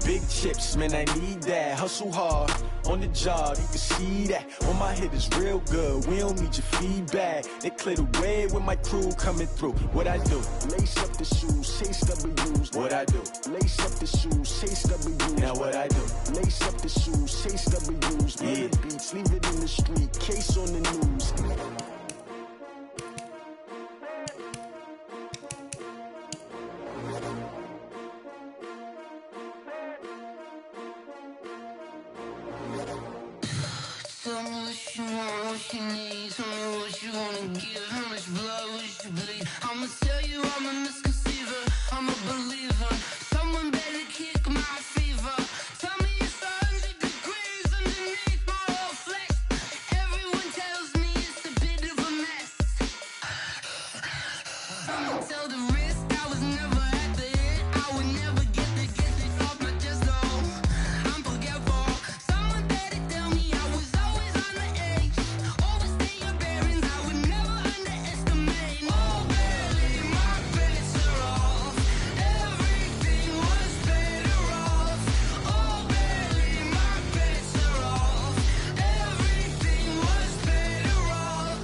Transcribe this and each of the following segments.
Big chips, man, I need that. Hustle hard, on the job, you can see that. On my hit is real good, we don't need your feedback. They clear the way with my crew coming through. What I do? Lace up the shoes, chase W's. What I do? Lace up the shoes, chase W's. Now what I do? Lace up the shoes, chase W's. Yeah. The beats, leave it in the street, case on the news. Tell me what you want, what you need. Tell me what you wanna give. How much blood would you bleed? I'ma tell you I'm a misconceiver, I'm a believer. Someone better kick my fever. Tell me it's 100 degrees underneath my whole flesh. Everyone tells me it's a bit of a mess. I'ma tell the risk I was never at the hit. I would never get it off my chest though. I'm forgetful. Someone better tell me I was always on the edge. Overstay your bearings, I would never underestimate. Oh barely, my bets are off. Everything was better off. Oh barely, my bets are off. Everything was better off.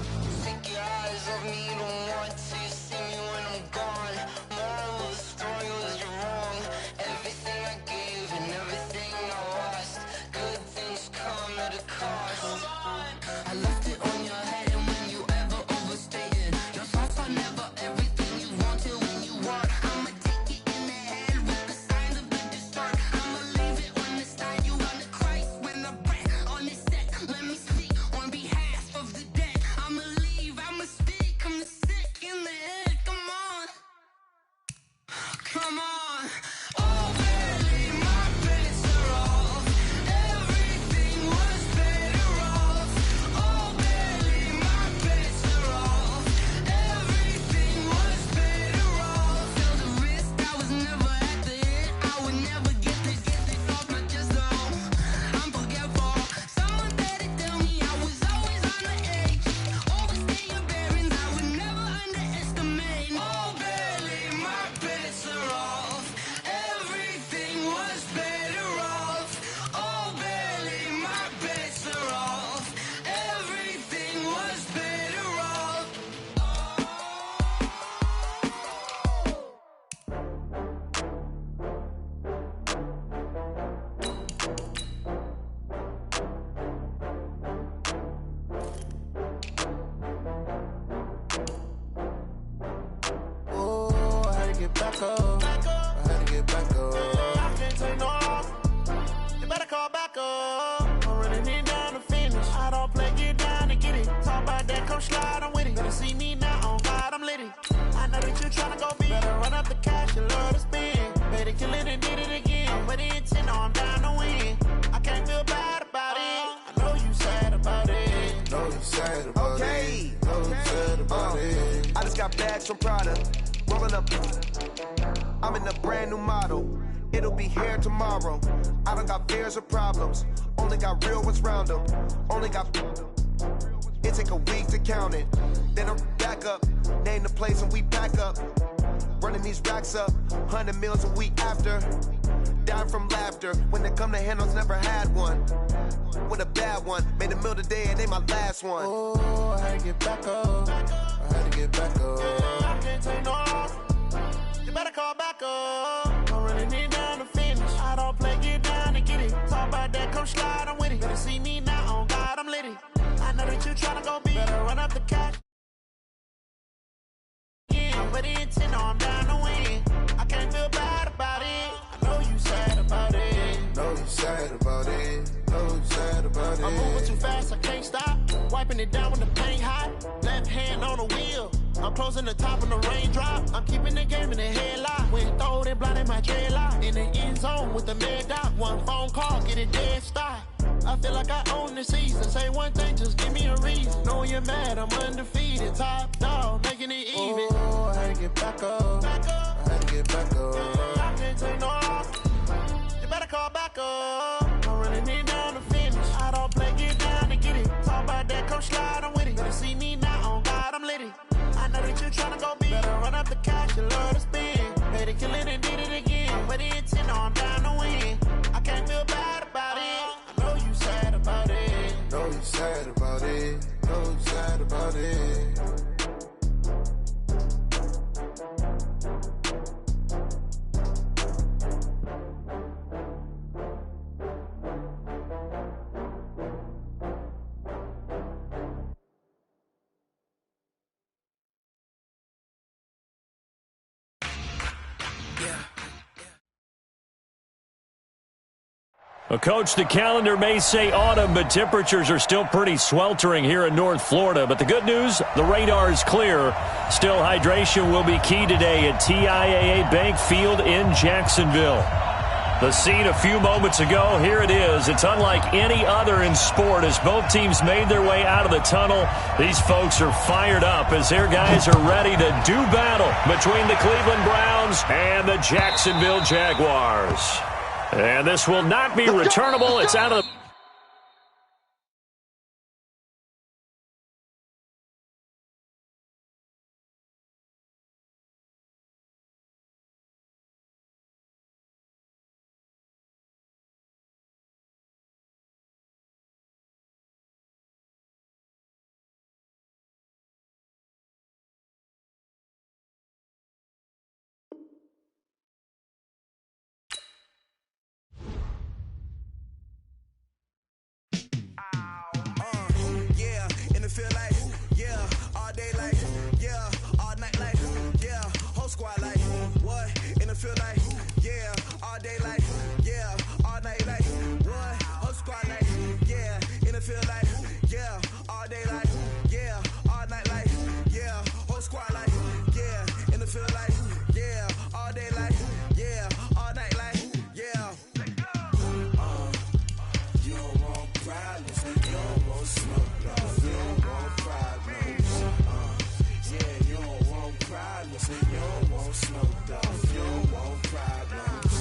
Take your eyes off me, don't want to see me when I'm gone. Moral of the story was you're wrong. Everything I gave and everything I lost. Good things come at a cost. I left it on your head, and when you ever overstated, your thoughts are never everything you wanted when you want. I'ma take it in the head with the signs of the distort. I'ma leave it on the side. You on the Christ when I breath on this set. Let me speak on behalf of the dead. I'ma leave, I'ma speak. I'm the sick in the head. Come on, come on. Oh, barely, my bets are off. Everything was better off. Oh, barely, my bets are off. Everything was better off. Feel the risk, I was never at the hit. I would never get it off my chest though. I'm forgetful. Someone better tell me I was always on the edge. Overstay your bearings, I would never underestimate. Oh, barely, my bets are off. Everything was better off. Oh, barely, my bets are off. Everything was better off. Oh, I had to get back up. I had to get back up. I can't take no loss. You better call back up. I'm running it down to finish. I don't play, get down and get it. Talk about that, come slide, I'm with it. Better see me now, on God, I'm litty. I know that you tryna go big. Better run up the cash, you love to spend. Better kill it and did it again. I'm with the intent, no, I'm down to win. I can't feel bad about it. I know you sad about it. Know you sad about Okay. it. Know you sad about it. I just got bags from Prada, rolling up. I'm in a brand new model. It'll be here tomorrow. I don't got fears or problems. Only got real ones round them. Only got. It take a week to count it. Then I'm back up. Name the place and we back up. Running these racks up. 100 meals a week after. Dying from laughter. When it come to handles, never had one. With a bad one. Made a meal today and they my last one. Oh, I had to get back up. I had to get back up. I can't take no loss. You better call back up. I'm running it down to finish. I don't play, get down and get it. Talk about that, come slide, I'm with it. Better see me now, on God, I'm litty. I know that you tryna go big. Better run up the cash. Yeah, but the intent, no, I'm down to win. I can't feel bad about it. I know you sad about it. Know you sad about it. Know you sad about it. I'm moving too fast, I can't stop. Wiping it down when the paint hot. Left hand on the wheel. I'm closing the top on the raindrop. I'm keeping the game in the headlock. When throwed and blinded my dreadlock. In the end zone with the mad dot. One phone call, get it dead stop. I feel like I own the season. Say one thing, just give me a reason. Knowing you're mad, I'm undefeated. Top dog, making it even. Oh, I had to get back up. I had to get back up. I can't take no loss. You better call back up. I'm running it down to finish. I don't play, get down and get it. Talk about that, come slide, I'm with it. Better see me now, on God, I'm litty. I know that you tryna go big. Better run up the cash, you love to spend. Better kill it and did it again. But the intent, no, I'm down to win. Well, Coach, the calendar may say autumn, but temperatures are still pretty sweltering here in North Florida. But the good news, the radar is clear. Still, hydration will be key today at TIAA Bank Field in Jacksonville. The scene a few moments ago, here it is. It's unlike any other in sport as both teams made their way out of the tunnel. These folks are fired up as their guys are ready to do battle between the Cleveland Browns and the Jacksonville Jaguars. And this will not be returnable. It's out of the... Feel like, yeah, all day like, yeah, all night like, yeah, whole squad like, what? And it feel like, yeah, all day like, yeah, all night like, what? Whole squad like, yeah, and it feel like, yeah, all day like, yeah, all night like, yeah, whole squad like, yeah, and it feel like, yeah, all day like, yeah, all night like, yeah. You don't want problems, you don't want smoke, you don't want problems. Yeah, you don't want problems, you don't want smoke, you don't want problems.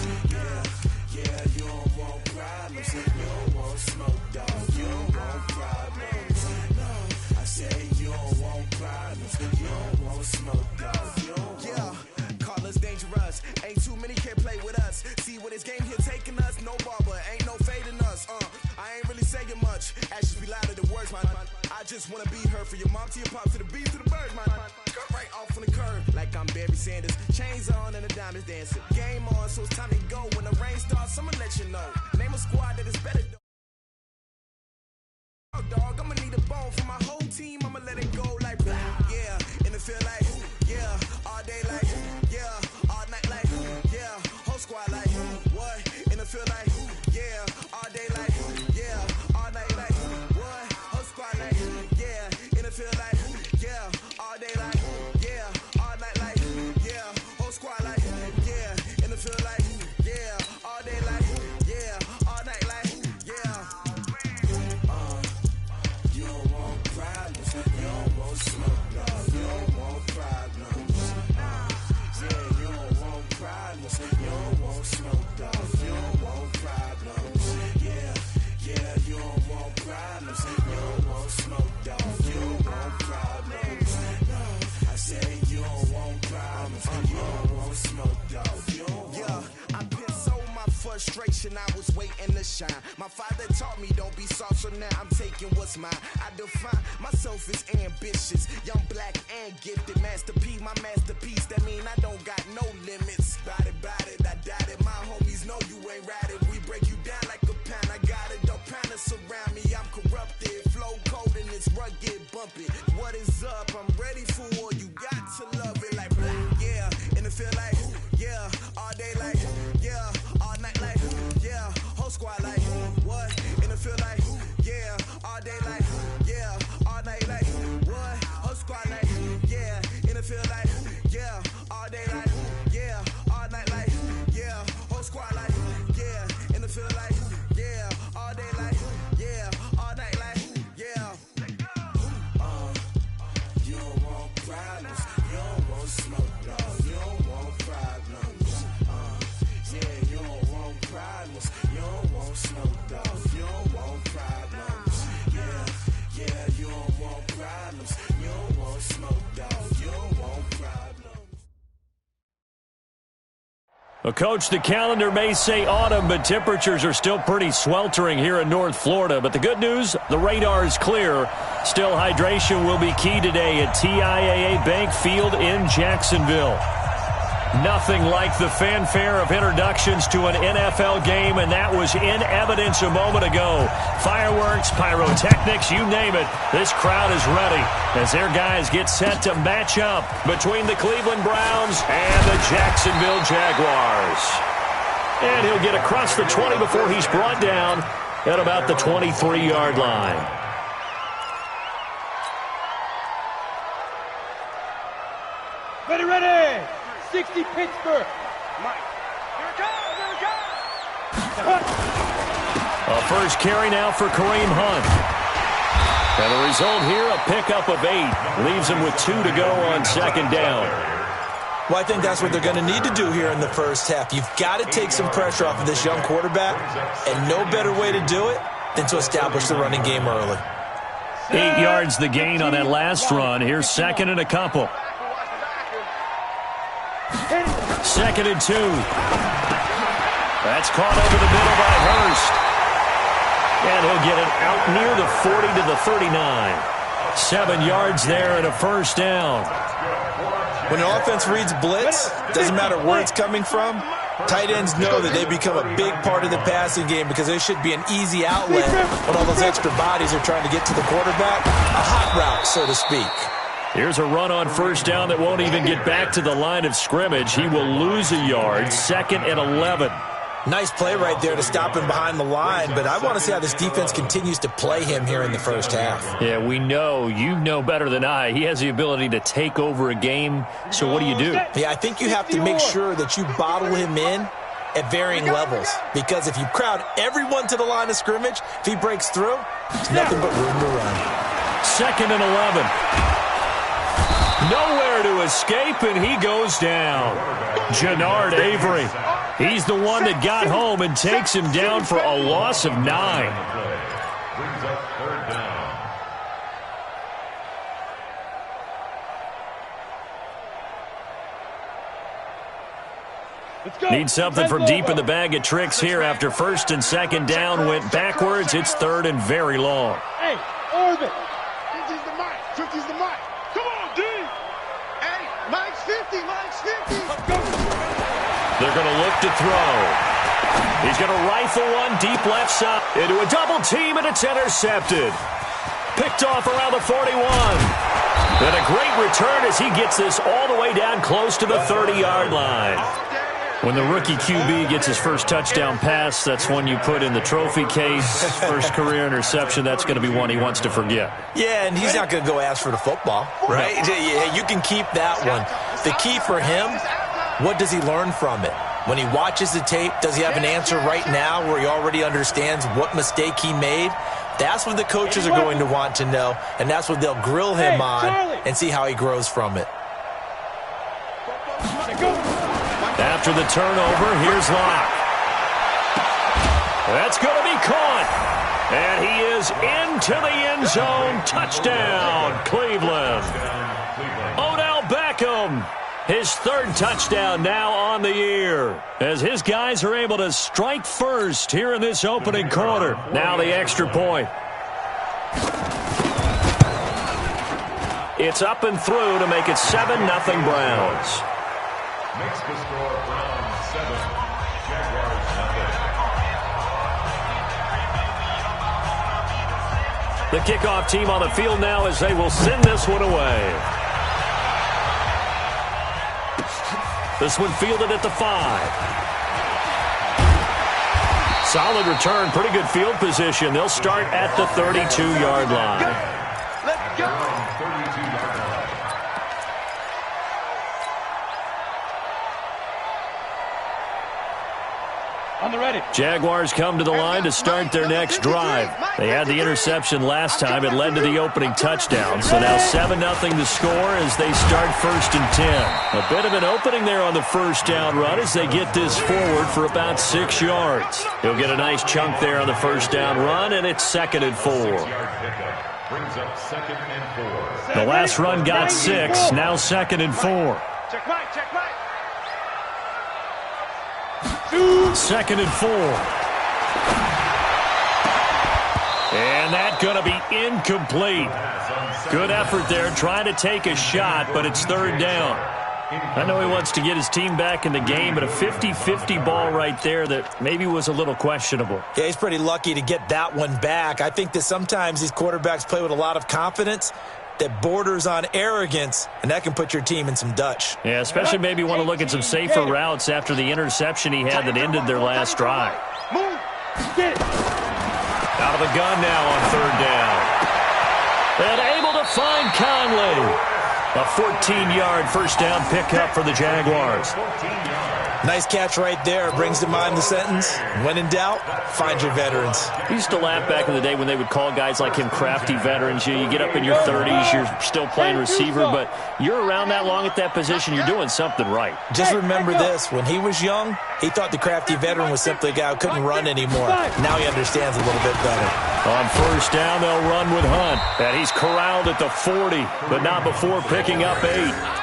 Yeah, you don't want problems, you don't want smoke, you don't want problems. No, I say you don't want problems, you don't want smoke, you don't. Yeah, call us dangerous. Ain't too many can play with us. See what this game here taking us. No barber, ain't no fading us. I ain't really saying much. Actions be louder than words, man. I just wanna be heard for your mom to your pops to the beat to the birds, man. Cut right off on the curb like I'm Barry Sanders. Chains on and the diamonds dancing. Game on, so it's time to go. When the rain starts, I'ma let you know. Name a squad that is better. Dog, I'ma need a bone for my whole team. I'ma let it go like, yeah, and it feel like, yeah, all day like, yeah, all night like, yeah, whole squad like, what? And it feel like, yeah, all day like, yeah, all night like, what? Whole squad like, yeah, and it feel like, yeah, all day like, yeah, all night like, yeah, whole squad like, yeah, and it feel like, yeah, all day like, yeah, all night like, yeah. You don't want problems, you don't want smoke, you don't want problems. Yeah, you don't want problems, you don't want smoke, you don't want problems. Yeah, you don't want problems, you don't want smoke, you don't want problems. No, I say you don't want problems, you don't want smoke, you don't want. Yeah, I've been so my frustration, I was waiting to shine. My father taught me don't be soft, so now I'm taking what's mine. I define myself as ambitious, young, black, and gifted. Master P, my masterpiece, that mean I don't got no limits. Bout it, I doubt it. My homies know you ain't ratted. We break you down like a pound. I got it, don't pound us around me. I'm corrupted, flow cold and it's rugged, bumpy. What is up? I'm ready for war. You got to love it like black, yeah. And it feel like, yeah, all day like, yeah, all night like, yeah, whole squad like, what? And it feel like, yeah, all day like, yeah, all night like, what? Whole squad like, yeah, and it feel like, yeah, all day like, yeah, all night like, yeah, whole squad like, yeah, and it feel like, yeah, all day like, yeah, all night like, yeah. You don't want problems, you don't want smoke, you don't want problems. Yeah, you don't want problems, you don't want smoke, you don't want problems. Yeah, you don't want problems, you don't want smoke, you don't want problems. Well, Coach, the calendar may say autumn, but temperatures are still pretty sweltering here in North Florida. But the good news, the radar is clear. Still, hydration will be key today at TIAA Bank Field in Jacksonville. Nothing like the fanfare of introductions to an NFL game, and that was in evidence a moment ago. Fireworks, pyrotechnics, you name it. This crowd is ready as their guys get set to match up between the Cleveland Browns and the Jacksonville Jaguars. And he'll get across the 20 before he's brought down at about the 23-yard line. Ready. 60 Pittsburgh. Mike. Here it goes. A first carry now for Kareem Hunt. And the result here, a pickup of 8. Leaves him with 2 to go on second down. Well, I think that's what they're going to need to do here in the first half. You've got to take some pressure off of this young quarterback, and no better way to do it than to establish the running game early. 8 yards the gain on that last run. Here's second and a couple. Second and 2. That's caught over the middle by Hurst. And he'll get it out near the 40 to the 39. 7 yards there and a first down. When an offense reads blitz, doesn't matter where it's coming from, tight ends know that they become a big part of the passing game because there should be an easy outlet when all those extra bodies are trying to get to the quarterback. A hot route, so to speak. Here's a run on first down that won't even get back to the line of scrimmage. He will lose a yard. Second and 11. Nice play right there to stop him behind the line, but I want to see how this defense continues to play him here in the first half. Yeah, we know. You know better than I. He has the ability to take over a game, so what do you do? Yeah, I think you have to make sure that you bottle him in at varying levels, because if you crowd everyone to the line of scrimmage, if he breaks through, there's nothing but room to run. Second and 11. Nowhere to escape, and he goes down. Jannard Avery. He's the one that got home and takes him down for a loss of 9. Need something from deep in the bag of tricks here after first and second down went backwards. It's third and very long. Hey, Orbit. 50's the mic. 50's the mic. Come on, D. Hey, Mike's 50. Mike's 50. They're going to look to throw. He's going to rifle one deep left side into a double team, and it's intercepted. Picked off around the 41. And a great return as he gets this all the way down close to the 30-yard line. When the rookie QB gets his first touchdown pass, that's one you put in the trophy case. First career interception, that's going to be one he wants to forget. Yeah, and he's not going to go ask for the football, right? No. You can keep that one. The key for him, what does he learn from it? When he watches the tape, does he have an answer right now where he already understands what mistake he made? That's what the coaches are going to want to know, and that's what they'll grill him on and see how he grows from it. After the turnover, here's Locke. That's going to be caught. And he is into the end zone. Touchdown, Cleveland. Odell Beckham. His third touchdown now on the year, as his guys are able to strike first here in this opening quarter. Now the extra point. It's up and through to make it 7-0 Browns. Makes the score Browns 7, Jaguars 0. The kickoff team on the field now as they will send this one away. This one fielded at the 5. Solid return, pretty good field position. They'll start at the 32-yard line. Let's go. 32-yard line. On the ready. Jaguars come to the line to start their next drive. They had the interception last time. It led to the opening touchdown. So now 7-0 the score as they start first and 10. A bit of an opening there on the first down run as they get this forward for about 6 yards. He'll get a nice chunk there on the first down run, and it's 2nd and 4. Brings up 2nd and 4. The last run got 6, now 2nd and 4. Check right, check right. 2nd and 4. And that's going to be incomplete. Good effort there trying to take a shot, but it's third down. I know he wants to get his team back in the game, but a 50-50 ball right there that maybe was a little questionable. Yeah, he's pretty lucky to get that one back. I think that sometimes these quarterbacks play with a lot of confidence, that borders on arrogance, and that can put your team in some Dutch. Yeah, especially maybe want to look at some safer routes after the interception he had that ended their last drive. Out of the gun now on third down. And able to find Conley. A 14-yard first down pickup for the Jaguars. Nice catch right there. Brings to mind the sentence, when in doubt, find your veterans. I used to laugh back in the day when they would call guys like him crafty veterans. You get up in your 30s, you're still playing receiver, but you're around that long at that position, you're doing something right. Just remember this. When he was young, he thought the crafty veteran was simply a guy who couldn't run anymore. Now he understands a little bit better. On first down, they'll run with Hunt. And he's corralled at the 40, but not before picking up 8.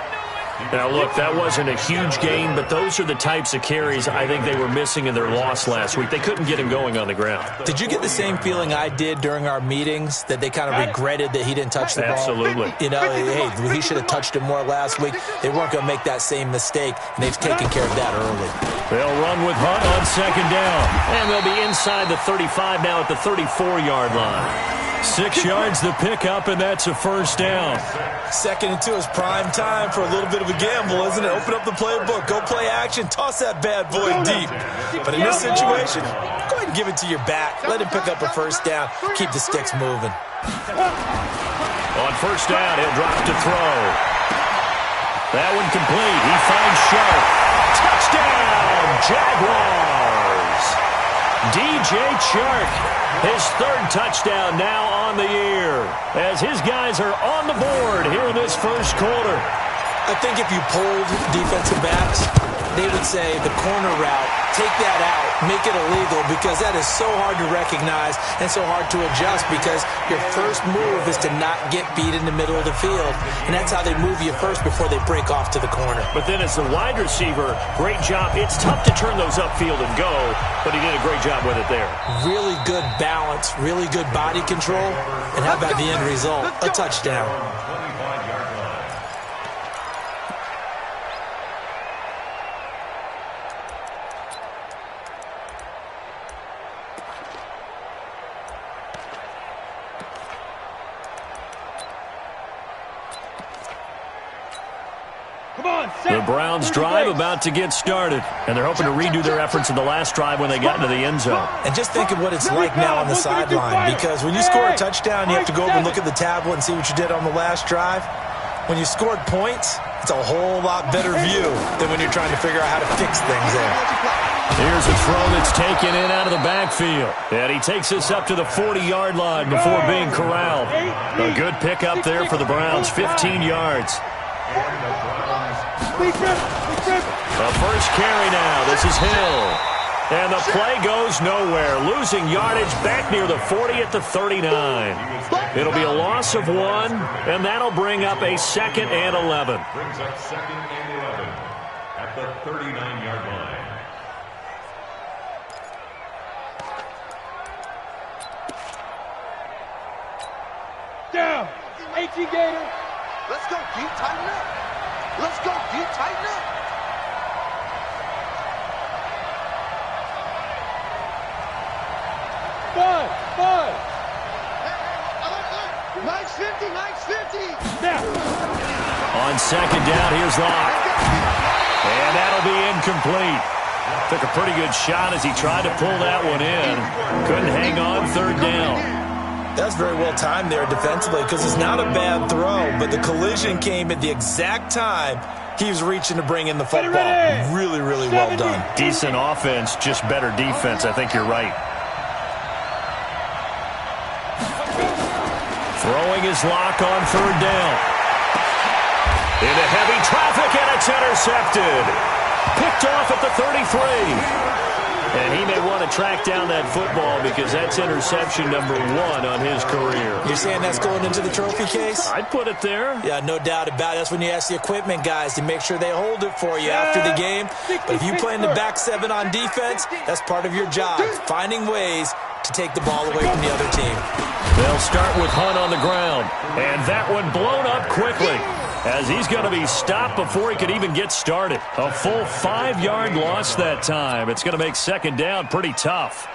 Now, look, that wasn't a huge gain, but those are the types of carries I think they were missing in their loss last week. They couldn't get him going on the ground. Did you get the same feeling I did during our meetings, that they kind of regretted that he didn't touch the ball? Absolutely. You know, hey, he should have touched it more last week. They weren't going to make that same mistake, and they've taken care of that early. They'll run with Hunt on second down. And they'll be inside the 35 now at the 34-yard line. 6 yards the pickup, and that's a first down. 2nd and 2 is prime time for a little bit of a gamble, isn't it? Open up the playbook, go play action, toss that bad boy deep. But in this situation, go ahead and give it to your back. Let him pick up a first down. Keep the sticks moving. On first down, he'll drop to throw. That one complete. He finds Sharp. Touchdown, Jaguars. DJ Chark, his 3rd touchdown now on the year, as his guys are on the board here in this first quarter. I think if you polled defensive backs, they would say the corner route, take that out, make it illegal, because that is so hard to recognize and so hard to adjust, because your first move is to not get beat in the middle of the field, and that's how they move you first before they break off to the corner. But then as the wide receiver, great job. It's tough to turn those upfield and go, but he did a great job with it there. Really good balance, really good body control, and how about the end result? A touchdown. The Browns drive about to get started, and they're hoping to redo their efforts in the last drive when they got into the end zone. And just think of what it's like now on the sideline, because when you score a touchdown, you have to go over and look at the tablet and see what you did on the last drive. When you scored points, it's a whole lot better view than when you're trying to figure out how to fix things there. Here's a throw that's taken in out of the backfield. And he takes this up to the 40-yard line before being corralled. A good pickup there for the Browns, 15 yards. The first carry now. This is Hill. And the play goes nowhere. Losing yardage back near the 40 at the 39. It'll be a loss of 1, and that'll bring up a 2nd and 11. Brings up 2nd and 11 at the 39-yard line. Down. H.E. Gator. Let's go, deep, tighten up. Let's go, deep, tighten up. Bud. Mike's 50, Mike's 50. Now. On second down, here's Locke. And that'll be incomplete. Took a pretty good shot as he tried to pull that one in. Couldn't hang on third down. That's very well timed there defensively, because it's not a bad throw, but the collision came at the exact time he was reaching to bring in the football. Really, really well done. Decent offense, just better defense. I think you're right. Throwing his Lock on third down. Into heavy traffic, and it's intercepted. Picked off at the 33. And he may want to track down that football because that's interception number 1 on his career. You're saying that's going into the trophy case? I'd put it there. Yeah, no doubt about it. That's when you ask the equipment guys to make sure they hold it for you after the game. But if you play in the back 7 on defense, that's part of your job, finding ways to take the ball away from the other team. They'll start with Hunt on the ground. And that one blown up quickly, as he's going to be stopped before he could even get started. A full 5-yard loss that time. It's going to make second down pretty tough.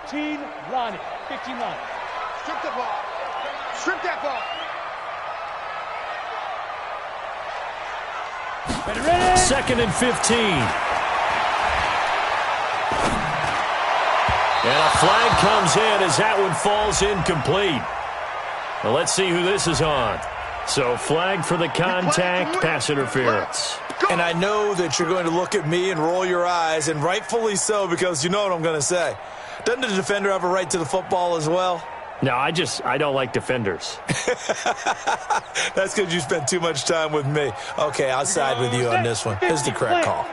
15 line it. 15 line. Strip the ball. Strip that ball. Ready. Second and 15. And a flag comes in as that one falls incomplete. Well, let's see who this is on. So flag for the contact, pass interference. And I know that you're going to look at me and roll your eyes, and rightfully so, because you know what I'm going to say. Doesn't the defender have a right to the football as well? No, I don't like defenders. That's because you spent too much time with me. Okay, I'll side with you on this one. Here's the correct call.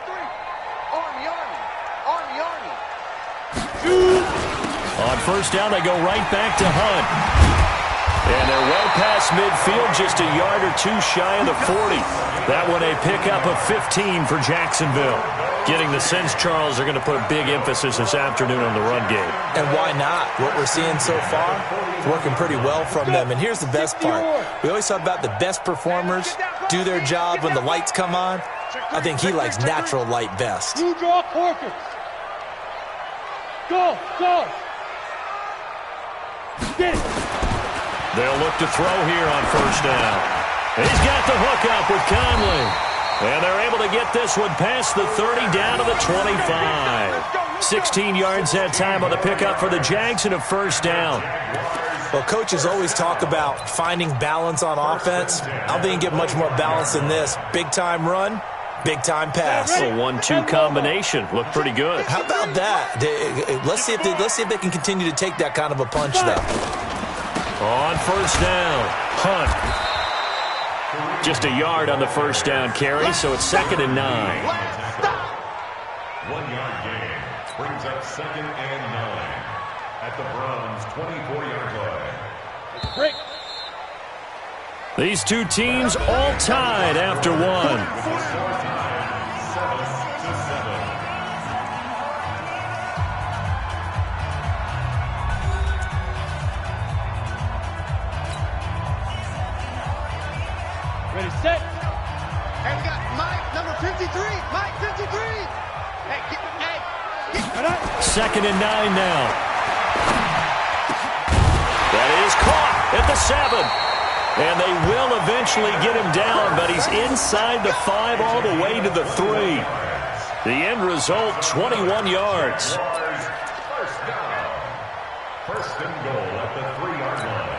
On first down, they go right back to Hunt. And they're well past midfield, just a yard or two shy of the 40. That one a pickup of 15 for Jacksonville. Getting the sense, Charles, are going to put a big emphasis this afternoon on the run game. And why not? What we're seeing so far, it's working pretty well from them. And here's the best part. We always talk about the best performers do their job when the lights come on. I think he likes natural light best. Two draw Corkers. Go. Get it. They'll look to throw here on first down. He's got the hook up with Conley. And they're able to get this one past the 30 down to the 25. 16 yards that time on the pickup for the Jags and a first down. Well, coaches always talk about finding balance on offense. I don't think you get much more balance than this. Big-time run, big-time pass. A 1-2 combination. Looked pretty good. How about that? Let's see if they can continue to take that kind of a punch there. On first down, Hunt. Just a yard on the first down carry, so it's 2nd and 9. 1 yard gain brings up 2nd and 9 at the Browns' 24-yard line. Break. These two teams all tied after one. Ready, set. Hey, we got Mike, number 53. Mike, 53. Hey, get. 2nd and 9 now. That is caught at the 7. And they will eventually get him down, but he's inside the 5 all the way to the 3. The end result, 21 yards. First down. First and goal at the 3-yard line.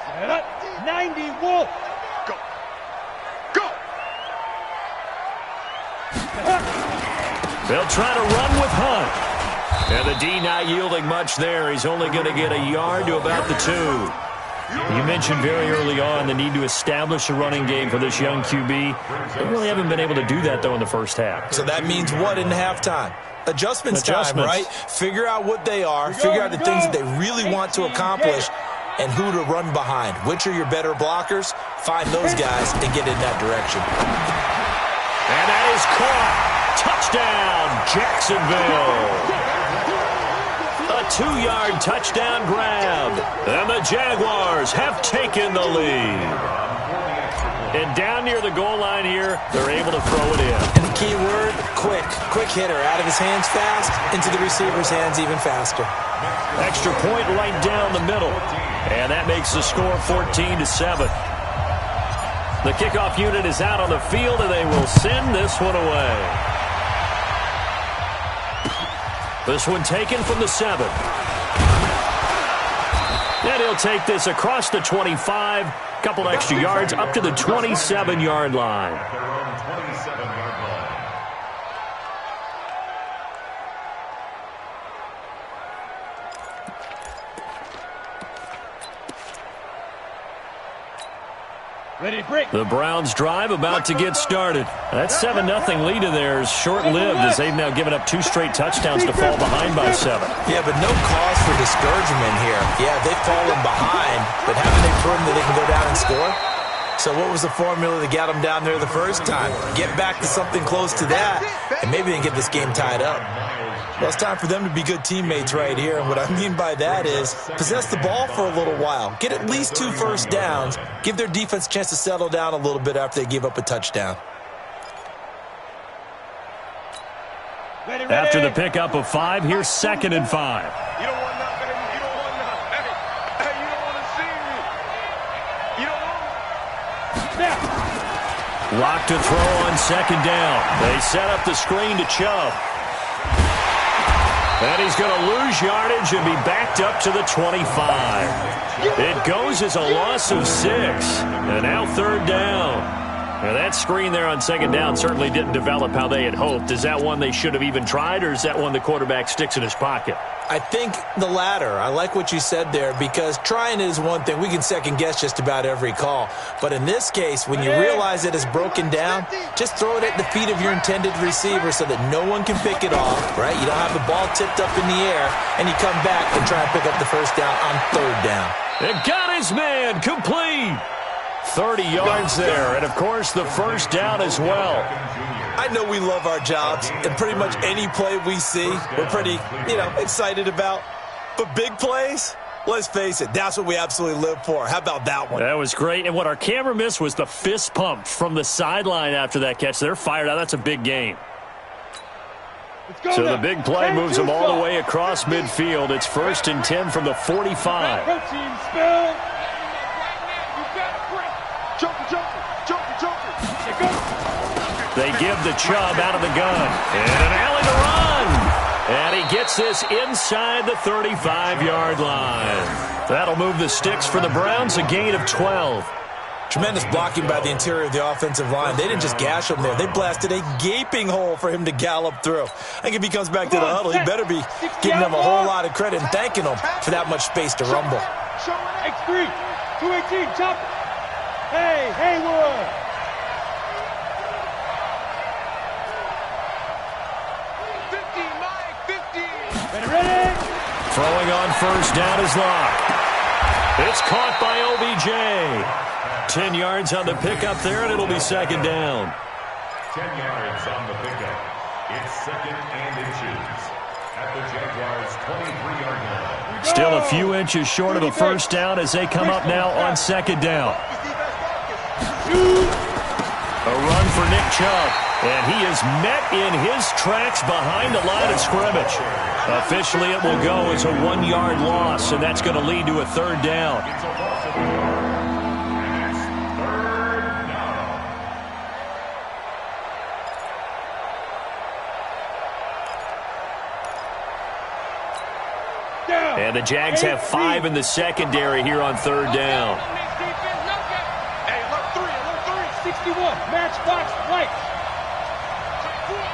Set up. 90 Wolf. Go. They'll try to run with Hunt. And the D not yielding much there. He's only going to get a yard to about the 2. You mentioned very early on the need to establish a running game for this young QB. They really haven't been able to do that, though, in the first half. So that means what in halftime? Adjustments time, right? Figure out what they are, figure out the things that they really want to accomplish, and who to run behind. Which are your better blockers? Find those guys and get in that direction. And that is caught. Touchdown, Jacksonville. A 2-yard touchdown grab. And the Jaguars have taken the lead. And down near the goal line here, they're able to throw it in. And the key word, quick. Quick hitter. Out of his hands fast, into the receiver's hands even faster. Extra point right down the middle. And that makes the score 14-7. The kickoff unit is out on the field, and they will send this one away. This one taken from the 7. And he'll take this across the 25. Couple extra yards up to the 27-yard line. Their own 27-yard line. Ready, break. The Browns drive about to get started. That 7-0 lead of theirs short-lived as they've now given up 2 straight touchdowns to fall behind by 7. Yeah, but no cause for discouragement here. Yeah, they've fallen behind, but haven't they proven that they can go down and score? So what was the formula that got them down there the first time? Get back to something close to that, and maybe they can get this game tied up. Miles Well, it's time for them to be good teammates right here. And what I mean by that is possess the ball for a little while. Get at least 2 first downs. Give their defense a chance to settle down a little bit after they give up a touchdown. After the pickup of 5, here's 2nd and 5. You don't want nothing, baby. You don't want nothing. Hey, you don't want to see me. You don't want. Lock to throw on 2nd down. They set up the screen to Chubb. And he's going to lose yardage and be backed up to the 25. It goes as a loss of 6. And now 3rd down. Now that screen there on 2nd down certainly didn't develop how they had hoped. Is that one they should have even tried, or is that one the quarterback sticks in his pocket? I think the latter. I like what you said there, because trying is one thing. We can second-guess just about every call. But in this case, when you realize it is broken down, just throw it at the feet of your intended receiver so that no one can pick it off, right? You don't have the ball tipped up in the air, and you come back and try and pick up the first down on 3rd down. It got his man complete. 30 yards there, and of course the first down as well. I know we love our jobs, and pretty much any play we see, we're pretty, excited about. But big plays, let's face it, that's what we absolutely live for. How about that one? That was great, and what our camera missed was the fist pump from the sideline after that catch. They're fired out. That's a big game. So the big play moves them all the way across midfield. It's 1st and 10 from the 45. They give the Chubb out of the gun. And an alley to run. And he gets this inside the 35-yard line. That'll move the sticks for the Browns, a gain of 12. Tremendous blocking by the interior of the offensive line. They didn't just gash him there. They blasted a gaping hole for him to gallop through. I think if he comes back to the huddle, he better be giving them a whole lot of credit and thanking them for that much space to rumble. X3, 218, chop. Hey, Haywood. Throwing on 1st down is Locke. It's caught by OBJ. 10 yards on the pickup there, and it'll be 2nd down. 10 yards on the pickup. It's 2nd and inches at the Jaguars' 23-yard line. Still a few inches short of a first down as they come up now on 2nd down. A run for Nick Chubb, and he is met in his tracks behind the line of scrimmage. Officially, it will go as a 1-yard loss, and that's going to lead to a 3rd down. It's a loss of 1. And it's 3rd down. And the Jags have 5 in the secondary here on 3rd down. Hey, alert 3, 61, matchbox right.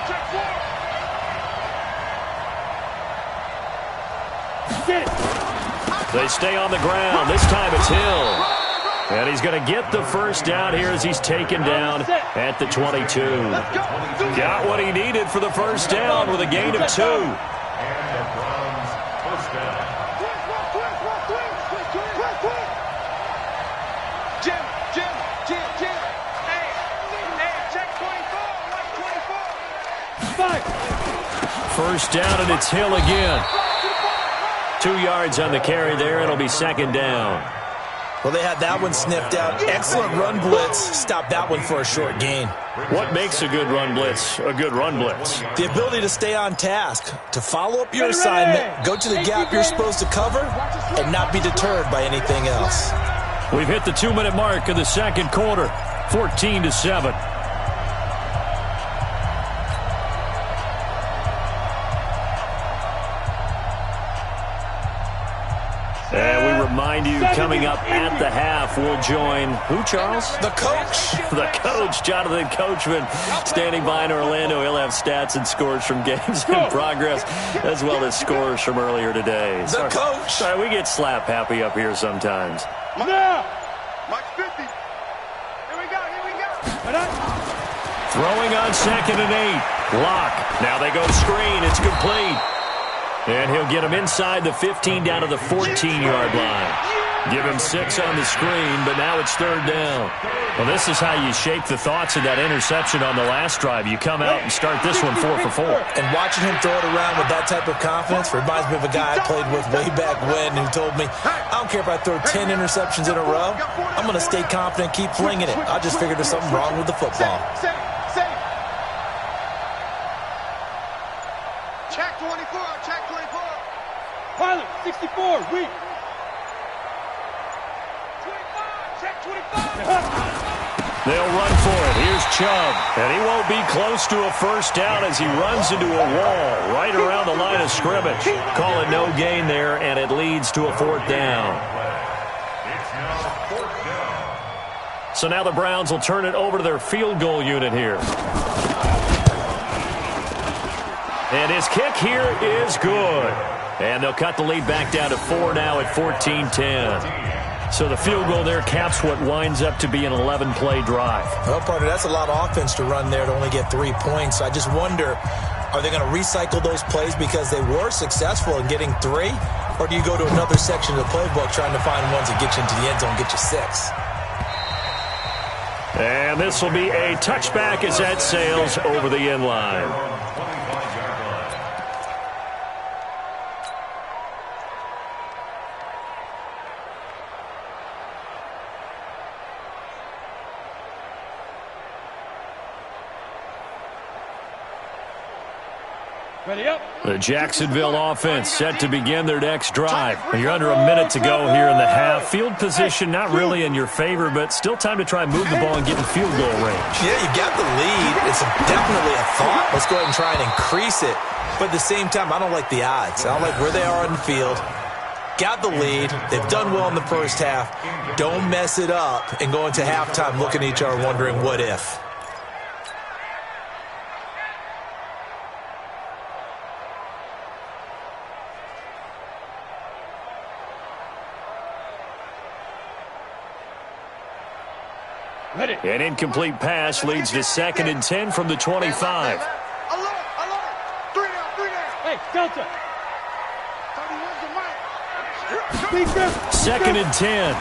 Check 4. They stay on the ground. This time it's Hill. And he's going to get the first down here as he's taken down at the 22. Got what he needed for the first down with a gain of 2. And the Browns' first down. Jim. Hey, check 24, 1st down, and it's Hill again. 2 yards on the carry there. It'll be 2nd down. Well, they had that one sniffed out. Excellent run blitz. Stop that one for a short gain. What makes a good run blitz a good run blitz? The ability to stay on task, to follow up your assignment, go to the gap you're supposed to cover, and not be deterred by anything else. We've hit the 2-minute mark of the 2nd quarter, 14-7. And we remind you, coming up at the half, we'll join, who, Charles? The coach. The coach, Jonathan Coachman, standing by in Orlando. He'll have stats and scores from games in progress, as well as scores from earlier today. The coach. Sorry, we get slap happy up here sometimes. Now, Mike 50. Here we go. Throwing on 2nd and 8. Lock. Now they go screen. It's complete. And he'll get him inside the 15 down to the 14-yard line. Give him 6 on the screen, but now it's 3rd down. Well, this is how you shake the thoughts of that interception on the last drive. You come out and start this one 4 for 4. And watching him throw it around with that type of confidence reminds me of a guy I played with way back when who told me, I don't care if I throw 10 interceptions in a row. I'm going to stay confident, keep flinging it. I just figured there's something wrong with the football. Check 24, check 24. Pilot, 64, weak. 25, check 25. They'll run for it. Here's Chubb. And he won't be close to a first down as he runs into a wall right around the line of scrimmage. Call it no gain there, and it leads to a 4th down. It's now 4th down. So now the Browns will turn it over to their field goal unit here. And his kick here is good. And they'll cut the lead back down to 4 now at 14-10. So the field goal there caps what winds up to be an 11-play drive. Well, partner, that's a lot of offense to run there to only get 3 points. I just wonder, are they going to recycle those plays because they were successful in getting 3? Or do you go to another section of the playbook trying to find ones that get you into the end zone, get you 6? And this will be a touchback as that sails over the end line. Ready up. The Jacksonville offense set to begin their next drive. You're under a minute to go here in the half. Field position not really in your favor, but still time to try and move the ball and get in field goal range. Yeah, you got the lead. It's definitely a thought. Let's go ahead and try and increase it. But at the same time, I don't like the odds. I don't like where they are on the field. Got the lead. They've done well in the first half. Don't mess it up and go into halftime looking at each other wondering what if. An incomplete pass leads to 2nd and 10 from the 25. Alert, 3 down, 3 down. Hey, Delta. 31's the mic. 2nd and 10.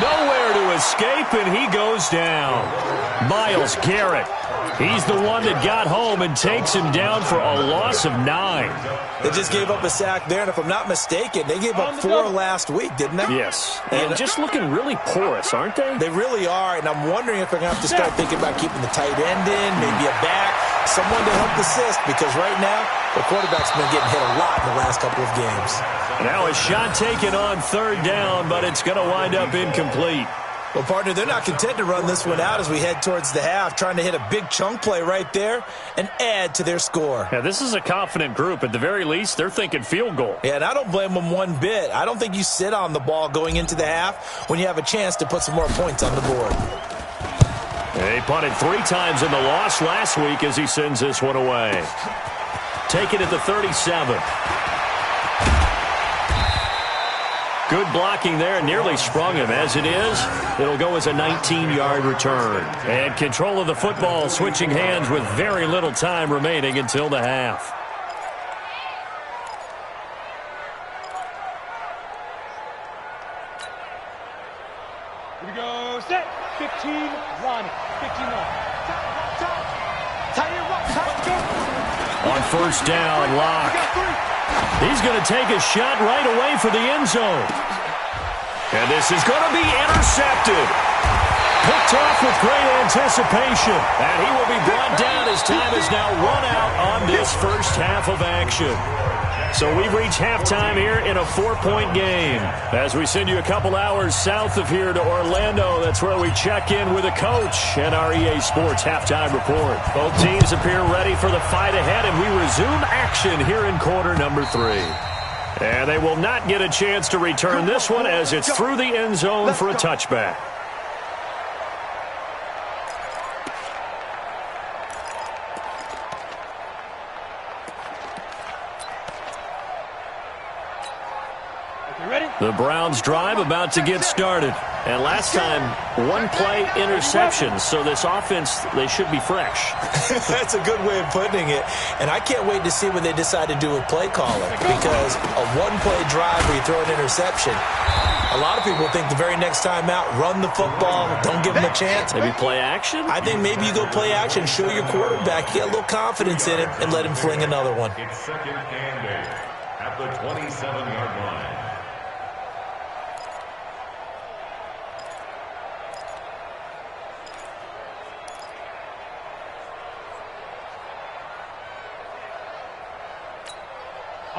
Nowhere to escape, and he goes down. Myles Garrett. He's the one that got home and takes him down for a loss of 9. They just gave up a sack there, and if I'm not mistaken, they gave up 4 last week, didn't they? Yes. And just looking really porous, aren't they? They really are, and I'm wondering if they're going to have to start thinking about keeping the tight end in, maybe a back, someone to help assist, because right now, the quarterback's been getting hit a lot in the last couple of games. Now a shot taken on 3rd down, but it's going to wind up incomplete. Well, partner, they're not content to run this one out as we head towards the half, trying to hit a big chunk play right there and add to their score. Yeah, this is a confident group. At the very least, they're thinking field goal. Yeah, and I don't blame them one bit. I don't think you sit on the ball going into the half when you have a chance to put some more points on the board. He punted 3 times in the loss last week as he sends this one away. Take it at the 37. Good blocking there, nearly sprung him. As it is, it'll go as a 19-yard return. And control of the football switching hands with very little time remaining until the half. Here we go, set. 15, line. 15 line. On 1st down, Locke. He's going to take a shot right away for the end zone. And this is going to be intercepted. Picked off with great anticipation. And he will be brought down as time is now run out on this first half of action. So we've reached halftime here in a 4-point game. As we send you a couple hours south of here to Orlando, that's where we check in with a coach and our EA Sports halftime report. Both teams appear ready for the fight ahead, and we resume action here in quarter number 3. And they will not get a chance to return this one as it's through the end zone for a touchback. Okay, ready? The Browns drive about to get started. And last time, one play interception. So this offense, they should be fresh. That's a good way of putting it. And I can't wait to see what they decide to do with play calling. Because a one-play drive where you throw an interception, a lot of people think the very next time out, run the football, don't give them a chance. Maybe play action? I think maybe you go play action, show your quarterback, get a little confidence in him, and let him fling another one. It's second and 8 at the 27-yard line.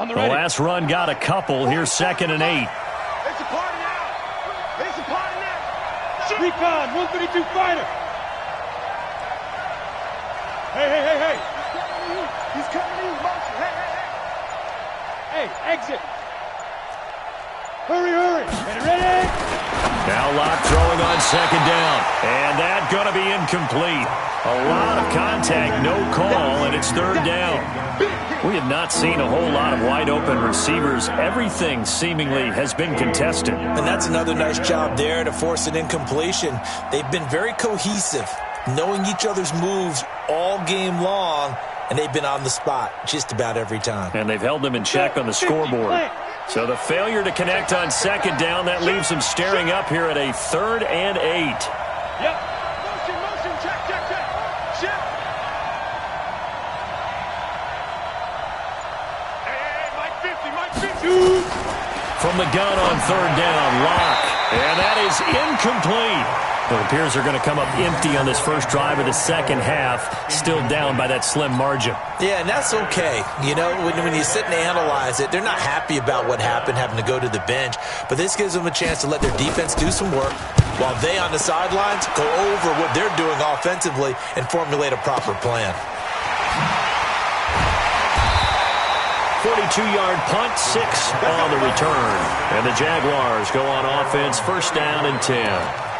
The last run got a couple. Here's second and 8. It's a party now. It's a party now. Recon, 132 fighter. Hey. He's coming in motion. Hey. Hey, exit. Hurry. Get ready. Now Locke throwing on second down. And that's going to be incomplete. A lot of contact, no call, and it's third down. We have not seen a whole lot of wide-open receivers. Everything seemingly has been contested. And that's another nice job there to force an incompletion. They've been very cohesive, knowing each other's moves all game long, and they've been on the spot just about every time. And they've held them in check on the scoreboard. So the failure to connect on second down, that leaves them staring up here at a third and 8. Yep. Motion. Check. Shift. Hey, Mike 50. From the gun on third down, Locke. And that is incomplete. It appears they're going to come up empty on this first drive of the second half, still down by that slim margin. Yeah, and that's okay. You know, when you sit and analyze it, they're not happy about what happened, having to go to the bench. But this gives them a chance to let their defense do some work while they on the sidelines go over what they're doing offensively and formulate a proper plan. 42-yard punt, 6 on the return. And the Jaguars go on offense, first down and 10.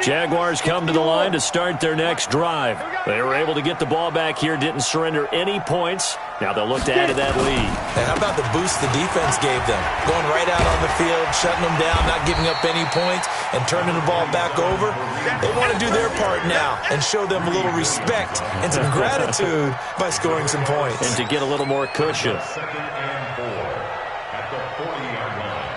Jaguars come to the line to start their next drive. They were able to get the ball back here, didn't surrender any points. Now they'll look to add to that lead. And how about the boost the defense gave them? Going right out on the field, shutting them down, not giving up any points, and turning the ball back over. They want to do their part now and show them a little respect and some gratitude by scoring some points. And to get a little more cushion. Second and 4 at the 40-yard line.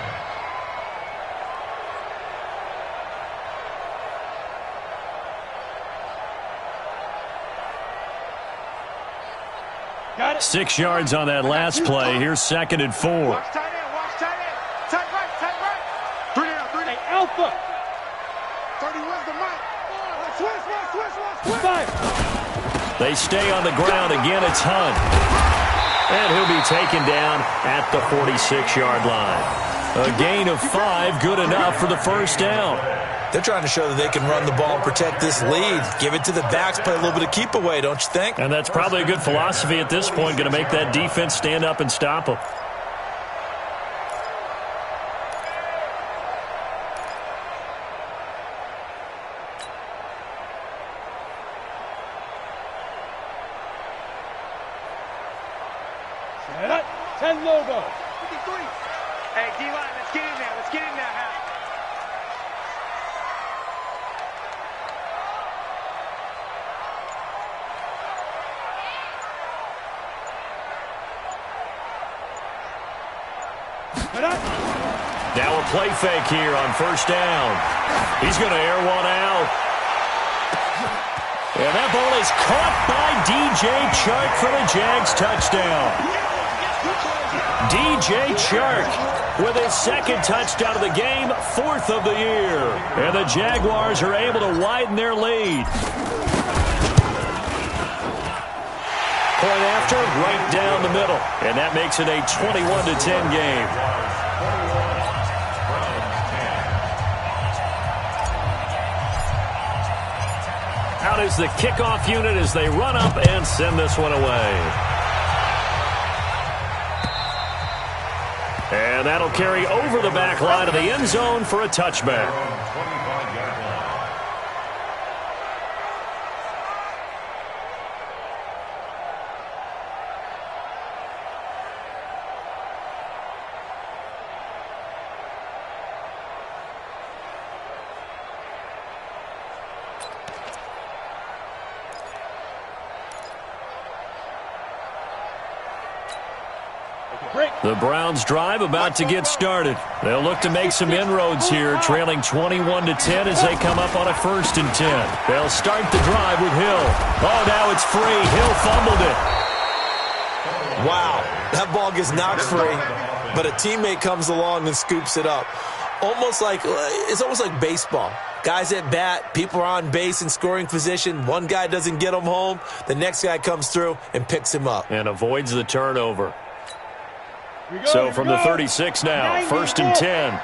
Got it. 6 yards on that last play. Here's second and 4. Watch tight end. Tight right. 3 down. Hey, Alpha. 31's the mic. Switch. Five. They stay on the ground. Again, it's Hunt. And he'll be taken down at the 46-yard line. A gain of 5, good enough for the first down. They're trying to show that they can run the ball and protect this lead. Give it to the backs, play a little bit of keep away, don't you think? And that's probably a good philosophy at this point, going to make that defense stand up and stop them. Set up. 10 logo. 53. Hey, D-line, let's get in there. Hal. Now a play fake here on first down. He's going to air one out. And that ball is caught by DJ Chark for the Jags touchdown. DJ Chark with his second touchdown of the game, 4th of the year. And the Jaguars are able to widen their lead. Point after, right down the middle. And that makes it a 21-10 game. Out is the kickoff unit as they run up and send this one away. And that'll carry over the back line of the end zone for a touchback. The Browns drive about to get started. They'll look to make some inroads here, trailing 21-10 as they come up on a 1st and 10. They'll start the drive with Hill. Oh, now it's free. Hill fumbled it. Wow, that ball gets knocked free, but a teammate comes along and scoops it up. It's almost like baseball. Guys at bat, people are on base in scoring position. One guy doesn't get him home. The next guy comes through and picks him up. And avoids the turnover. So from the 36 now, 1st and 10.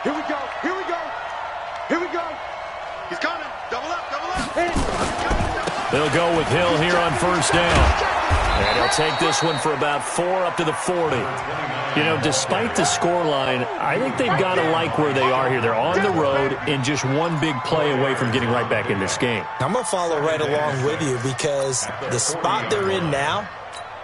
Here we go. Here we go. Here we go. He's coming. Double up. Double up. They'll go with Hill here on 1st down. And he'll take this one for about 4 up to the 40. You know, despite the scoreline, I think they've got to like where they are here. They're on the road and just one big play away from getting right back in this game. I'm going to follow right along with you because the spot they're in now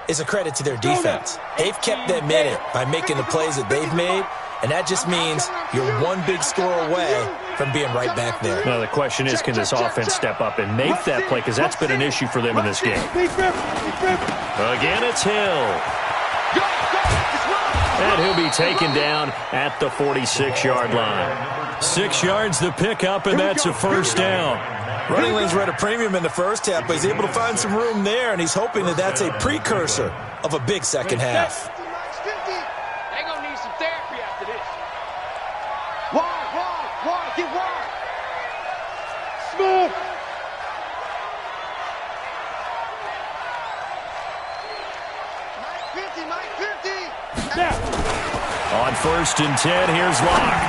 is a credit to their defense. They've kept them in it by making the plays that they've made, and that just means you're one big score away from being right back there. Now, the question is, can this offense step up and make that play? Because that's been an issue for them in this game. Again, it's Hill. And he'll be taken down at the 46-yard line. 6 yards the pickup, and that's a 1st down. Running lanes were at a premium in the first half, but he's able to find some room there, and he's hoping that that's a precursor of a big second half. They're going to need some therapy after this. Wide. Get wide. Smooth. Mike 50. On 1st and 10, here's Locke.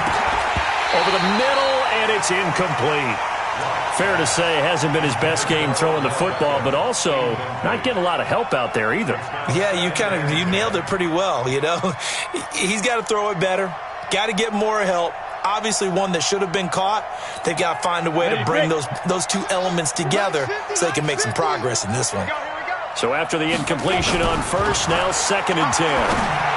Over the middle, and it's incomplete. Fair to say, hasn't been his best game throwing the football, but also not getting a lot of help out there either. Yeah, you nailed it pretty well, you know. He's got to throw it better, got to get more help. Obviously one that should have been caught. They've got to find a way to bring those two elements together so they can make some progress in this one. So after the incompletion on 1st, now 2nd and 10.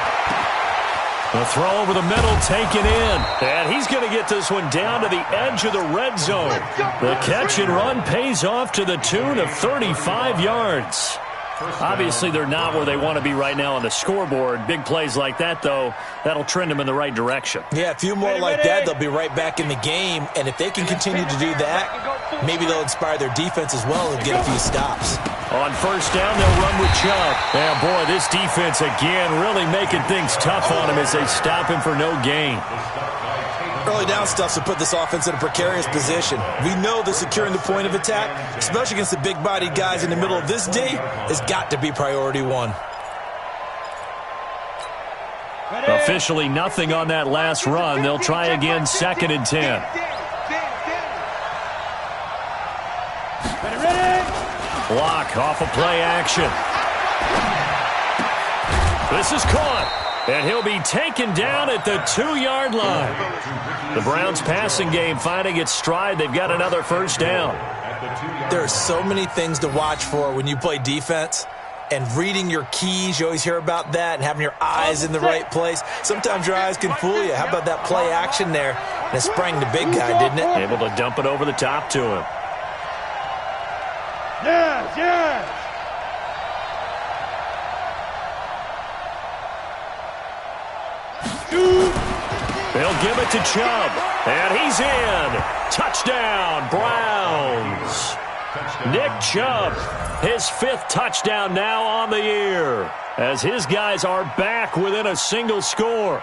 The throw over the middle taken in. And he's going to get this one down to the edge of the red zone. The catch and run pays off to the tune of 35 yards. Obviously, they're not where they want to be right now on the scoreboard. Big plays like that, though, that'll trend them in the right direction. Yeah, a few more like that, they'll be right back in the game. And if they can continue to do that, maybe they'll inspire their defense as well and get a few stops. On 1st down, they'll run with Chubb. And, boy, this defense, again, really making things tough on him as they stop him for no gain. Early down stuff to put this offense in a precarious position. We know that securing the point of attack, especially against the big-bodied guys in the middle of this D, has got to be priority one. Officially nothing on that last run. They'll try again 2nd and 10. Block off of play action. This is caught. And he'll be taken down at the 2-yard line. The Browns passing game finding its stride. They've got another 1st down. There are so many things to watch for when you play defense. And reading your keys, you always hear about that, and having your eyes in the right place. Sometimes your eyes can fool you. How about that play action there? And it sprang the big guy, didn't it? Able to dump it over the top to him. Yes. They'll give it to Chubb. And he's in. Touchdown, Browns. Nick Chubb, his 5th touchdown now on the year, as his guys are back within a single score.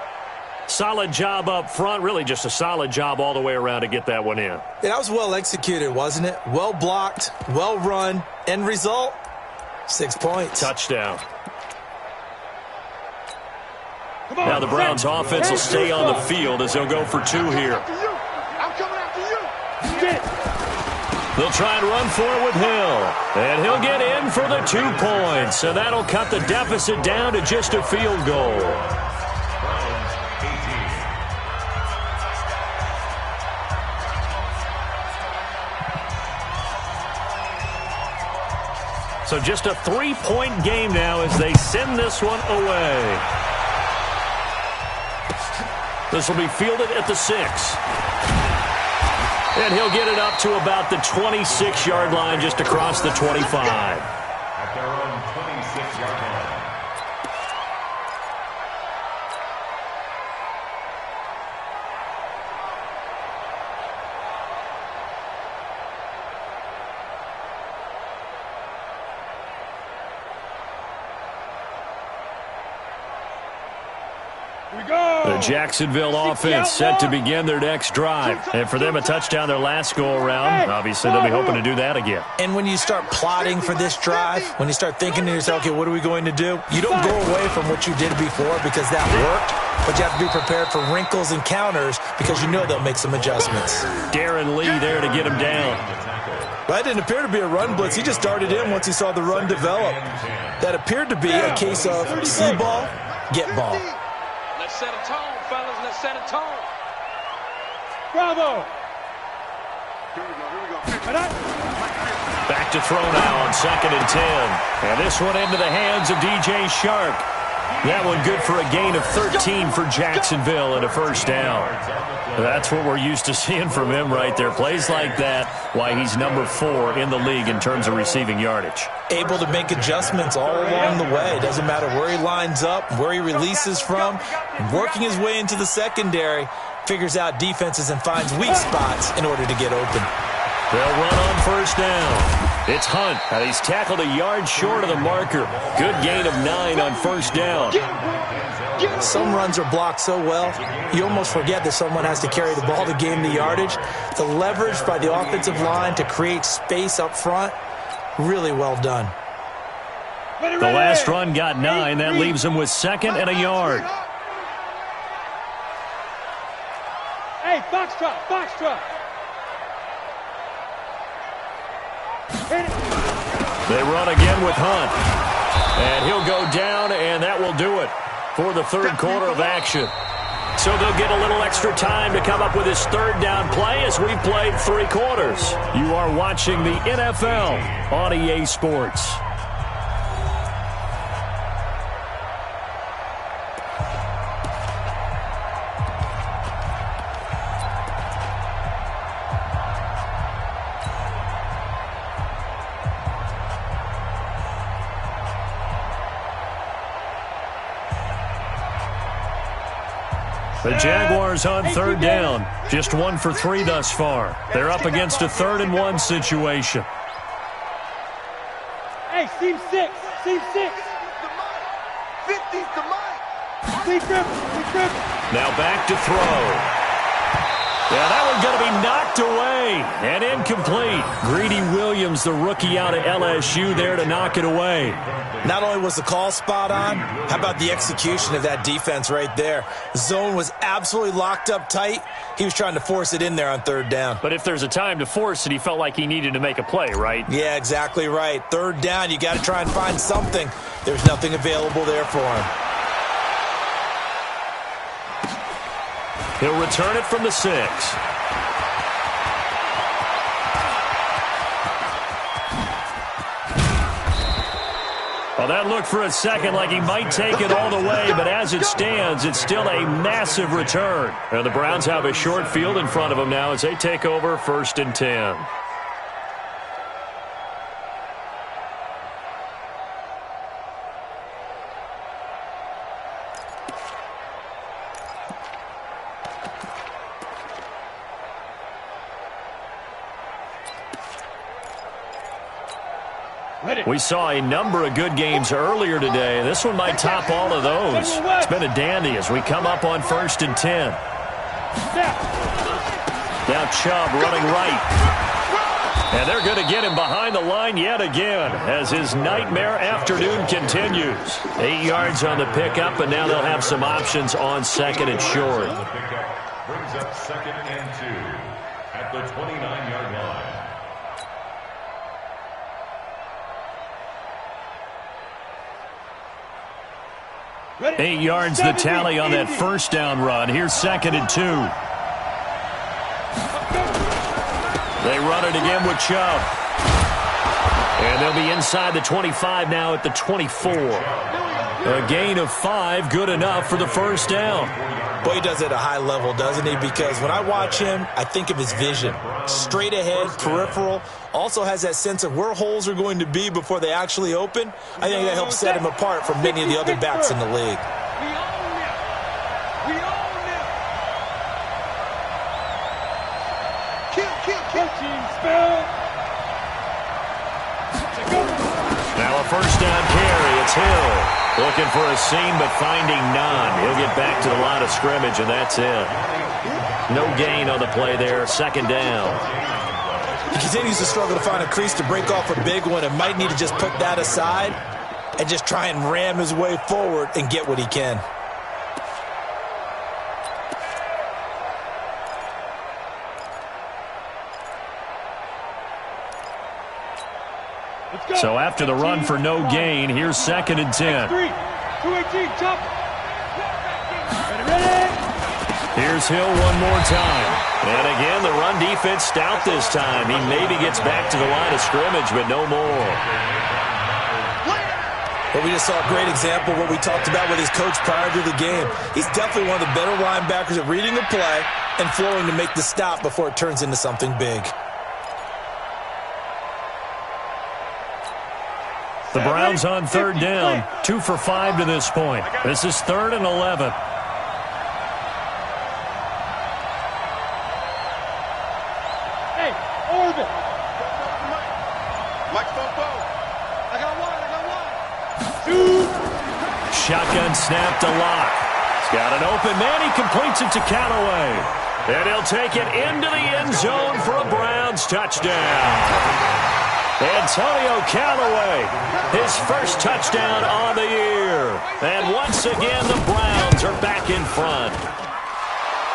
Solid job up front, really just a solid job all the way around to get that one in. Yeah, that was well executed, wasn't it? Well blocked, well run. End result, 6 points. Touchdown. Now the Browns offense will stay on the field as they'll go for 2 here. I'm coming after you. They'll try and run for it with Hill. And he'll get in for the 2 points. So that'll cut the deficit down to just a field goal. So just a 3-point game now as they send this one away. This will be fielded at the 6. And he'll get it up to about the 26-yard line, just across the 25. At their own 26-yard line. The Jacksonville offense set to begin their next drive. And for them, a touchdown their last go-around. Obviously, they'll be hoping to do that again. And when you start plotting for this drive, when you start thinking to yourself, okay, what are we going to do? You don't go away from what you did before because that worked, but you have to be prepared for wrinkles and counters because you know they'll make some adjustments. Darren Lee there to get him down. That didn't appear to be a run blitz. He just darted in once he saw the run develop. That appeared to be a case of see ball, get ball. Let's set a tone, fellas. Let's set a tone. Bravo. Here we go. Back to throw now on 2nd and 10. And this one into the hands of DJ Shark. That one good for a gain of 13 for Jacksonville and a first down. That's what we're used to seeing from him right there. Plays like that, why he's number 4 in the league in terms of receiving yardage. Able to make adjustments all along the way. Doesn't matter where he lines up, where he releases from. Working his way into the secondary, figures out defenses and finds weak spots in order to get open. They'll run on first down. It's Hunt, and he's tackled a yard short of the marker. Good gain of 9 on first down. Some runs are blocked so well, you almost forget that someone has to carry the ball to gain the yardage. The leverage by the offensive line to create space up front, really well done. The last run got 9. That leaves him with 2nd and a yard. Hey, foxtrot. They run again with Hunt. And he'll go down, and that will do it for the third quarter of action. So they'll get a little extra time to come up with his third down play as we've played 3 quarters. You are watching the NFL on EA Sports. The Jaguars on third down. Just 1 for 3 thus far. They're up against a 3rd and 1 situation. Hey, seam 6. 50's the mic. See grip. Now back to throw. Yeah, that one's going to be knocked away and incomplete. Greedy Williams, the rookie out of LSU, there to knock it away. Not only was the call spot on, how about the execution of that defense right there? The zone was absolutely locked up tight. He was trying to force it in there on 3rd down. But if there's a time to force it, he felt like he needed to make a play, right? Yeah, exactly right. 3rd down, you got to try and find something. There's nothing available there for him. He'll return it from the 6. Well, that looked for a second like he might take it all the way, but as it stands, it's still a massive return. And the Browns have a short field in front of them now as they take over 1st and 10. We saw a number of good games earlier today. This one might top all of those. It's been a dandy as we come up on 1st and 10. Now Chubb running right. And they're going to get him behind the line yet again as his nightmare afternoon continues. 8 yards on the pickup, and now they'll have some options on 2nd and short. Brings up 2nd and 2 at the 29-yard line. 8 yards the tally on that first down run. Here's 2nd and 2. They run it again with Chubb. And they'll be inside the 25 now at the 24. A gain of 5, good enough for the first down. Boy, he does it at a high level, doesn't he? Because when I watch him, I think of his vision. Straight ahead, peripheral. Also has that sense of where holes are going to be before they actually open. I think that helps set him apart from many of the other backs in the league. Now a first down carry. It's Hill. Looking for a seam, but finding none. He'll get back to the line of scrimmage, and that's it. No gain on the play there. Second down. He continues to struggle to find a crease to break off a big one and might need to just put that aside and just try and ram his way forward and get what he can. So after the run for no gain, here's 2nd and 10. 218, jump. Here's Hill one more time. And again, the run defense stout this time. He maybe gets back to the line of scrimmage, but no more. But we just saw a great example of what we talked about with his coach prior to the game. He's definitely one of the better linebackers at reading the play and flowing to make the stop before it turns into something big. The Browns on 3rd down, 2 for 5 to this point. This is 3rd and 11. Hey, Orbit. Microphone phone. I got one. Two. Shotgun snap to Locke. He's got an open man. He completes it to Callaway. And he'll take it into the end zone for a Browns touchdown. Antonio Callaway, his first touchdown on the year. And once again, the Browns are back in front.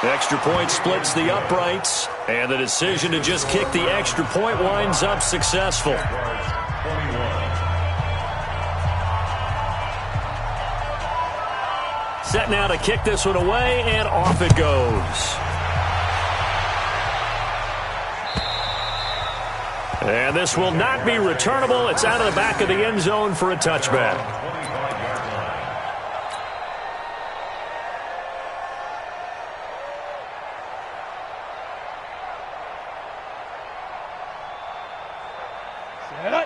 The extra point splits the uprights, and the decision to just kick the extra point winds up successful. Set now to kick this one away, and off it goes. And this will not be returnable. It's out of the back of the end zone for a touchback.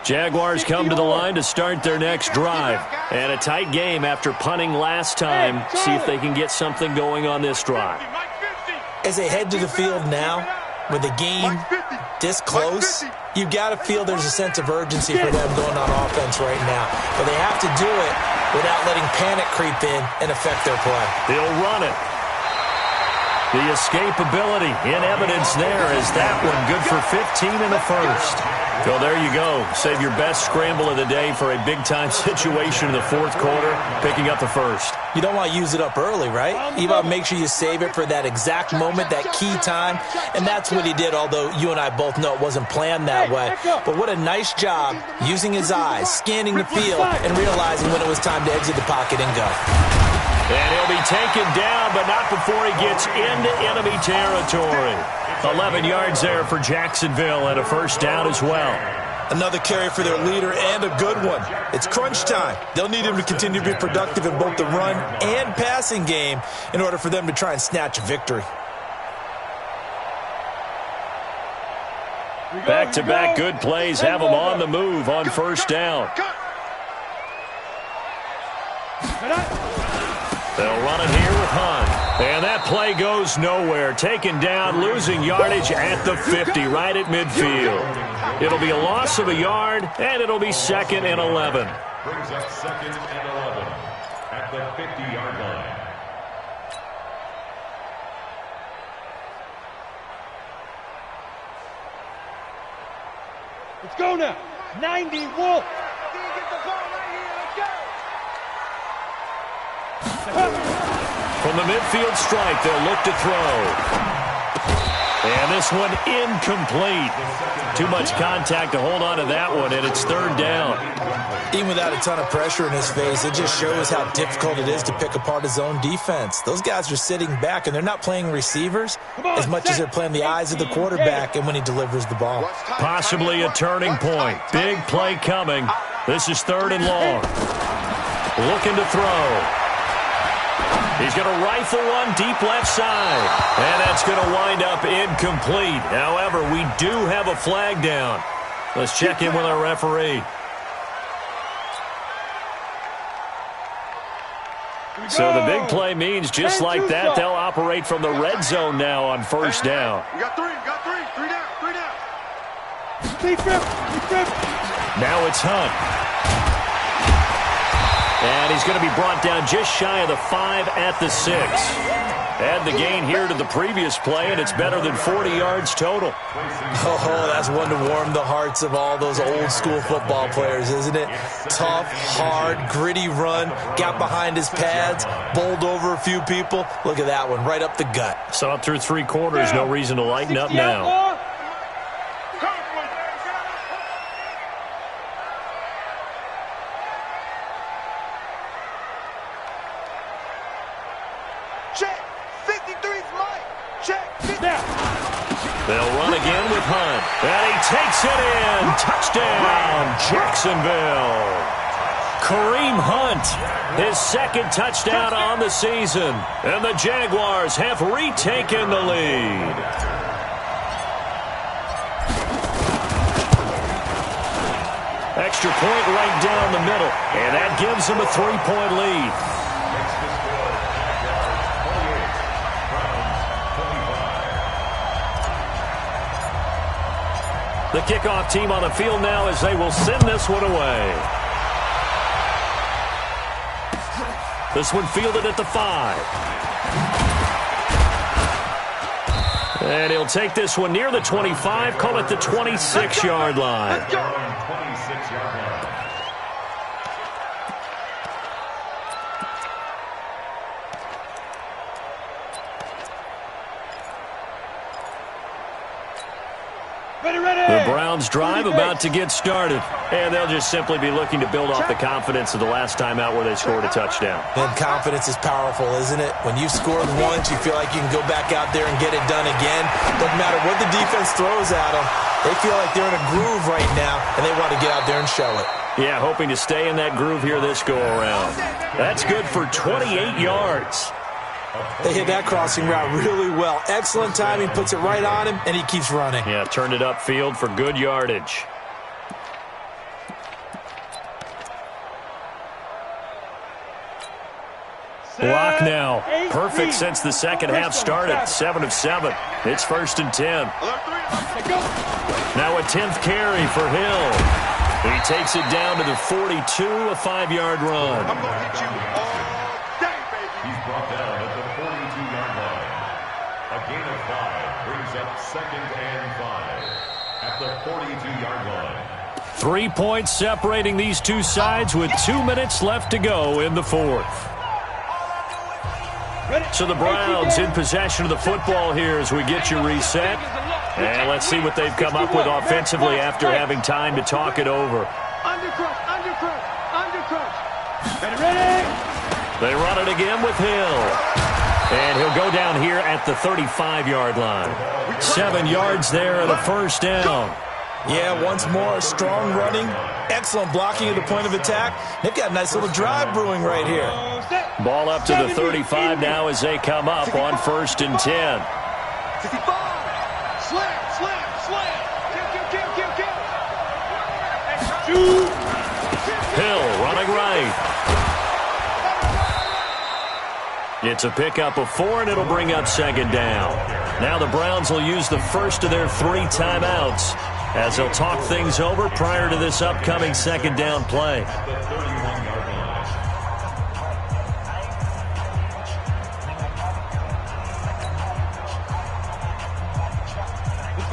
Jaguars come to the line to start their next drive. And a tight game after punting last time. See if they can get something going on this drive. As they head to the field now, with the game this close, you got to feel there's a sense of urgency for them going on offense right now. But they have to do it without letting panic creep in and affect their play. They'll run it. The escapability in evidence there is that one. Good for 15 in the first. So there you go. Save your best scramble of the day for a big-time situation in the fourth quarter, picking up the first. You don't want to use it up early, right? You want to make sure you save it for that exact moment, that key time, and that's what he did, although you and I both know it wasn't planned that way. But what a nice job using his eyes, scanning the field, and realizing when it was time to exit the pocket and go. And he'll be taken down, but not before he gets into enemy territory. 11 yards there for Jacksonville and a first down as well. Another carry for their leader and a good one. It's crunch time. They'll need him to continue to be productive in both the run and passing game in order for them to try and snatch a victory. Back-to-back good plays have them on the move on first down. They'll run it here with Hunt. And that play goes nowhere. Taken down, losing yardage at the 50, right at midfield. It'll be a loss of a yard, and it'll be 2nd and 11. Brings up 2nd and 11 at the 50-yard line. Let's go now. 90, Wolf. From the midfield stripe, they'll look to throw. And this one incomplete. Too much contact to hold on to that one, and it's 3rd down. Even without a ton of pressure in his face, it just shows how difficult it is to pick apart his own defense. Those guys are sitting back, and they're not playing receivers as much as they're playing the eyes of the quarterback and when he delivers the ball. Possibly a turning point. Big play coming. This is 3rd and long. Looking to throw. He's going to rifle one deep left side. And that's going to wind up incomplete. However, we do have a flag down. Let's check in with our referee. So the big play means just like that, they'll operate from the red zone now on first down. You got three. Three down. Deep grip. Now it's Hunt. And he's going to be brought down just shy of the 5 at the 6. Add the gain here to the previous play, and it's better than 40 yards total. Oh, that's one to warm the hearts of all those old-school football players, isn't it? Tough, hard, gritty run, got behind his pads, bowled over a few people. Look at that one, right up the gut. Saw it through 3 quarters, no reason to lighten up now. They'll run again with Hunt. And he takes it in. Touchdown, Jacksonville. Kareem Hunt, his second touchdown on the season. And the Jaguars have retaken the lead. Extra point right down the middle. And that gives them a 3-point lead. The kickoff team on the field now as they will send this one away. This one fielded at the 5. And he'll take this one near the 25, call it the 26-yard line. Let's go. 26-yard line. The Browns drive about to get started, and they'll just simply be looking to build off the confidence of the last time out where they scored a touchdown. And confidence is powerful, isn't it? When you've scored once, you feel like you can go back out there and get it done again. Doesn't matter what the defense throws at them. They feel like they're in a groove right now, and they want to get out there and show it. Yeah, hoping to stay in that groove here this go-around. That's good for 28 yards. They hit that crossing route really well. Excellent timing, puts it right on him, and he keeps running. Yeah, turned it upfield for good yardage. Block now. Perfect since the second half started. 7 of 7. It's 1st and 10. Now a 10th carry for Hill. He takes it down to the 42, a 5-yard run. I'm going to hit you all day, baby. He's brought down at the 42-yard line. A gain of 5 brings up 2nd and 5 at the 42-yard line. 3 points separating these two sides with 2 minutes left to go in the 4th. So the Browns in possession of the football here as we get you reset. And let's see what they've come up with offensively after having time to talk it over. Ready? They run it again with Hill. And he'll go down here at the 35-yard line. 7 yards there and a first down. Yeah, once more, strong running, excellent blocking at the point of attack. They've got a nice little drive brewing right here. Ball up to the 35 now as they come up on 1st and 10. 65. Slam. Kill. Hill running right. It's a pickup of 4, and it'll bring up 2nd down. Now the Browns will use the first of their 3 timeouts as they'll talk things over prior to this upcoming 2nd down play.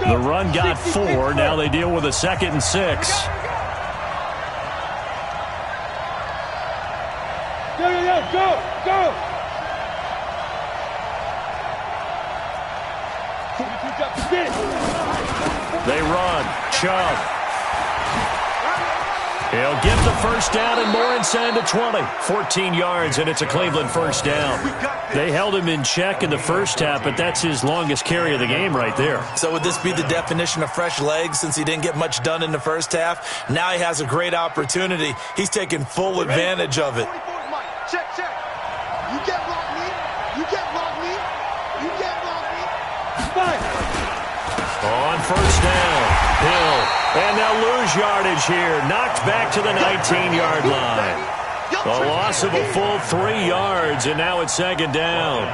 The run got 4. Now they deal with a 2nd and 6. Go! They run. Chubb. He'll get the first down and more inside the 20. 14 yards, and it's a Cleveland first down. They held him in check in the first half, but that's his longest carry of the game right there. So would this be the definition of fresh legs since he didn't get much done in the first half? Now he has a great opportunity. He's taking full advantage of it. Check. You get block me. On first down, Hill. And they'll lose yardage here. Knocked back to the 19-yard line. A loss of a full 3 yards, and now it's 2nd down.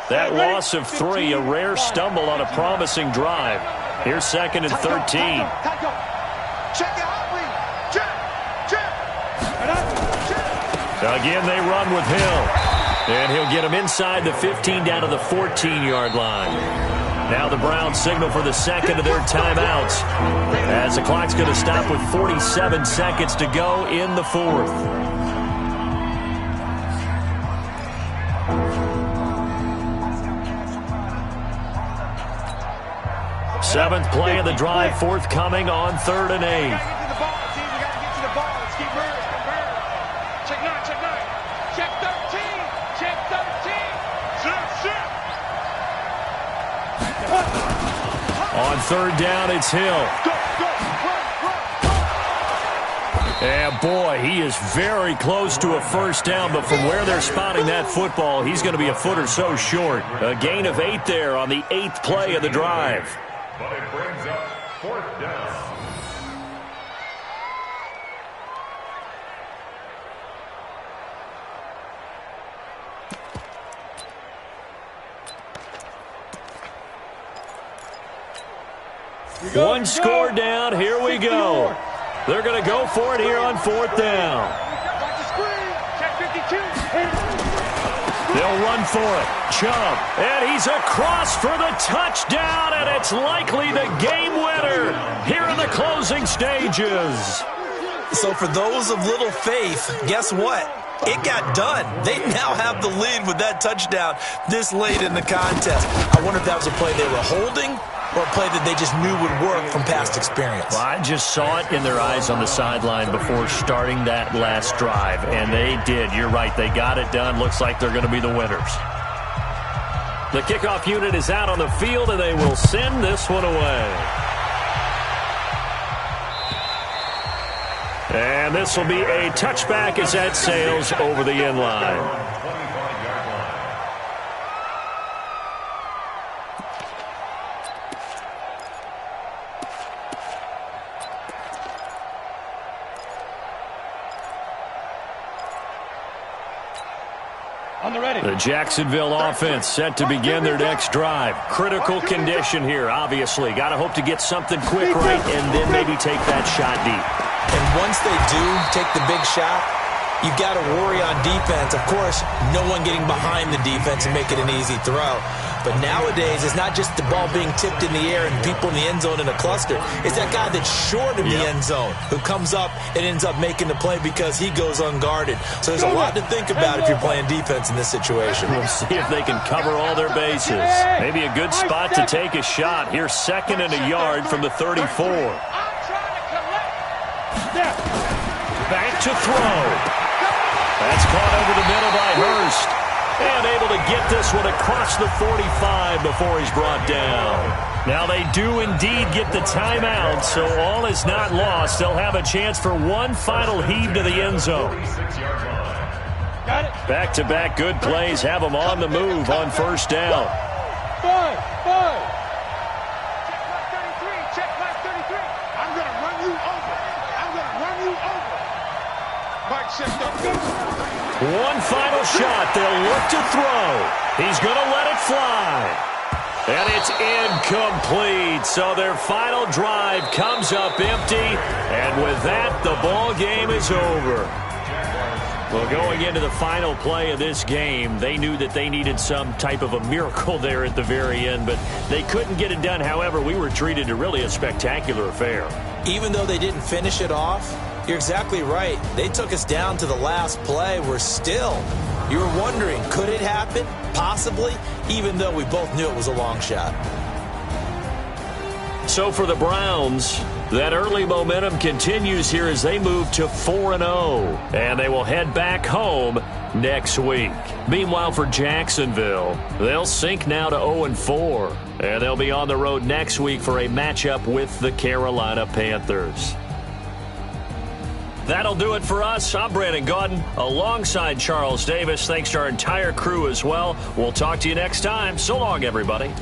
That loss of 3, a rare stumble on a promising drive. Here's 2nd and 13. Check it out, please. Check. Again, they run with Hill. And he'll get him inside the 15 down to the 14-yard line. Now the Browns signal for the second of their timeouts, as the clock's going to stop with 47 seconds to go in the fourth. Seventh play of the drive, forthcoming on 3rd and 8. On 3rd down, it's Hill. And boy, he is very close to a first down, but from where they're spotting that football, he's going to be a foot or so short. A gain of 8 there on the 8th play of the drive. But it brings up 4th down. One score down. Here we go. They're going to go for it here on 4th down. They'll run for it. Chubb. And he's across for the touchdown, and it's likely the game winner here in the closing stages. So for those of little faith, guess what? It got done. They now have the lead with that touchdown this late in the contest. I wonder if that was a play they were holding or a play that they just knew would work from past experience. Well, I just saw it in their eyes on the sideline before starting that last drive, and they did. You're right. They got it done. Looks like they're going to be the winners. The kickoff unit is out on the field, and they will send this one away. And this will be a touchback as that sails over the end line. The Jacksonville offense set to begin their next drive. Critical condition here, obviously. Got to hope to get something quick right and then maybe take that shot deep. And once they do take the big shot, you've got to worry on defense. Of course, no one getting behind the defense and make it an easy throw. But nowadays, it's not just the ball being tipped in the air and people in the end zone in a cluster. It's that guy that's short of the end zone who comes up and ends up making the play because he goes unguarded. So there's a lot to think about if you're playing defense in this situation. We'll see if they can cover all their bases. Maybe a good spot to take a shot. Here's 2nd and a yard from the 34. Back to throw. That's caught over the middle by Hurst. And able to get this one across the 45 before he's brought down. Now they do indeed get the timeout, so all is not lost. They'll have a chance for one final heave to the end zone. Back-to-back good plays have them on the move on 1st down. Check my 33. I'm going to run you over. I'm going to run you over. Mike checked up. One final shot. They'll look to throw. He's going to let it fly. And it's incomplete. So their final drive comes up empty. And with that, the ball game is over. Well, going into the final play of this game, they knew that they needed some type of a miracle there at the very end, but they couldn't get it done. However, we were treated to really a spectacular affair. Even though they didn't finish it off, you're exactly right. They took us down to the last play. We're still, you were wondering, could it happen? Possibly, even though we both knew it was a long shot. So for the Browns, that early momentum continues here as they move to 4-0, and they will head back home next week. Meanwhile, for Jacksonville, they'll sink now to 0-4, and they'll be on the road next week for a matchup with the Carolina Panthers. That'll do it for us. I'm Brandon Gaudin alongside Charles Davis. Thanks to our entire crew as well. We'll talk to you next time. So long, everybody.